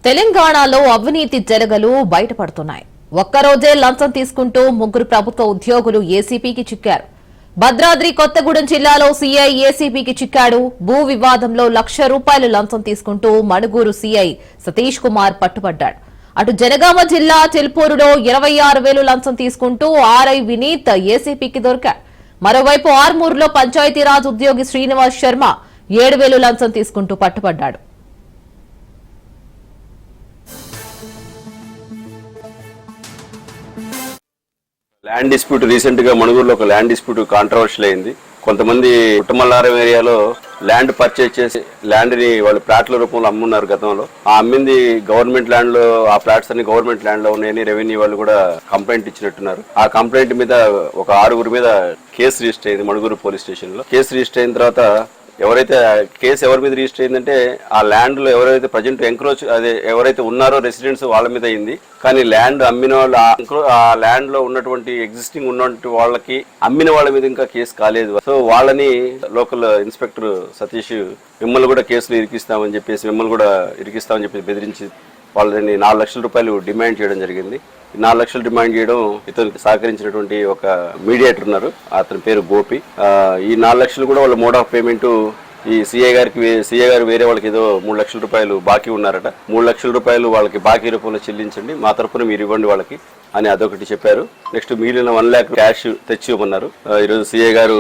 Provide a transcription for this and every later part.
తెలంగాణలో అవినీతి జరగలు బయటపడుతున్నాయి. ఒక్కరోజే లంచం తీసుకుంటూ ముగ్గురు ప్రభుత్వ ఉద్యోగులు ఏసీపీకి చిక్కారు. భద్రాద్రి కొత్తగూడెం జిల్లాలో సీఐ ఏసీపీకి చిక్కాడు. భూ వివాదంలో ₹1,00,000 లంచం తీసుకుంటూ మణుగూరు సీఐ సతీష్ కుమార్ పట్టుబడ్డాడు. అటు జనగామ జిల్లా చెల్పూరులో 26,000 లంచం తీసుకుంటూ ఆర్ఐ వినీత్ ఏసీపీకి దొరికాడు. మరోవైపు ఆర్మూరులో పంచాయతీరాజ్ ఉద్యోగి శ్రీనివాస్ శర్మ 7,000 లంచం తీసుకుంటూ పట్టుబడ్డాడు. ల్యాండ్ డిస్ప్యూట్ రీసెంట్ గా మణుగూరులో ఒక ల్యాండ్ డిస్ప్యూట్ కాంట్రవర్షియల్ అయింది. కొంతమంది కుట్టమల్లారం ఏరియాలో ల్యాండ్ పర్చేజ్ చేసి ల్యాండ్ ని వాళ్ళు ప్లాట్ల రూపంలో అమ్మున్నారు గతంలో. ఆ అమ్మింది గవర్నమెంట్ ల్యాండ్ లో, ఆ ప్లాట్స్ అన్ని గవర్నమెంట్ ల్యాండ్ లో ఉన్నాయని రెవెన్యూ వాళ్ళు కూడా కంప్లైంట్ ఇచ్చినట్టున్నారు. ఆ కంప్లైంట్ మీద ఒక 6 మీద కేసు రిజిస్టర్ అయింది మణుగూరు పోలీస్ స్టేషన్ లో. కేసు రిజిస్టర్ అయిన తర్వాత ఎవరైతే కేసు ఎవరి మీద రిజిస్టర్ అయిందంటే ఆ ల్యాండ్ లో ఎవరైతే ప్రజెంట్ ఎంక్రోచ్ అదే ఎవరైతే ఉన్నారో రెసిడెంట్స్ వాళ్ళ మీద అయింది. కానీ ల్యాండ్ అమ్మిన వాళ్ళు ఆ ల్యాండ్ లో ఉన్నటువంటి ఎగ్జిస్టింగ్ ఉన్నటువంటి వాళ్ళకి అమ్మిన వాళ్ళ మీద ఇంకా కేసు కాలేదు. సో వాళ్ళని లోకల్ ఇన్స్పెక్టర్ సతీష్ మిమ్మల్ని కూడా కేసులు ఇరికిస్తామని చెప్పేసి బెదిరించి వాళ్ళని ₹4,00,000 డిమాండ్ చేయడం జరిగింది. 4,00,000 డిమాండ్ చేయడం ఇతనికి సహకరించినటువంటి ఒక మీడియేటర్ ఉన్నారు, అతని పేరు గోపి. ఈ 4,00,000 కూడా వాళ్ళ మోడ్ ఆఫ్ పేమెంట్ ఈ సీఏ గారు వేరే వాళ్ళకి ఏదో ₹3,00,000 బాకీ ఉన్నారట. ₹3,00,000 వాళ్ళకి బాకీ రూపంలో చెల్లించండి, మా తరఫున మీరు ఇవ్వండి వాళ్ళకి అని అదొకటి చెప్పారు. నెక్స్ట్ మిగిలిన 1,00,000 క్యాష్ తెచ్చి ఇవ్వమన్నారు. ఈరోజు సీఏ గారు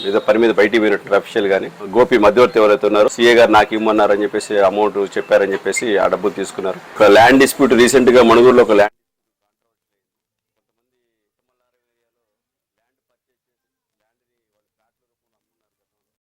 ఏదో పని మీద బయటికి పోయినట్టు అఫీషియల్ గానీ గోపి మధ్యవర్తి ఎవరైతే ఉన్నారో సీఏ గారు నాకు ఇవ్వమన్నారు అని చెప్పేసి అమౌంట్ చెప్పారని చెప్పేసి ఆ డబ్బులు తీసుకున్నారు. ల్యాండ్ డిస్ప్యూట్ రీసెంట్ గా మణుగూరులో ఒక ల్యాండ్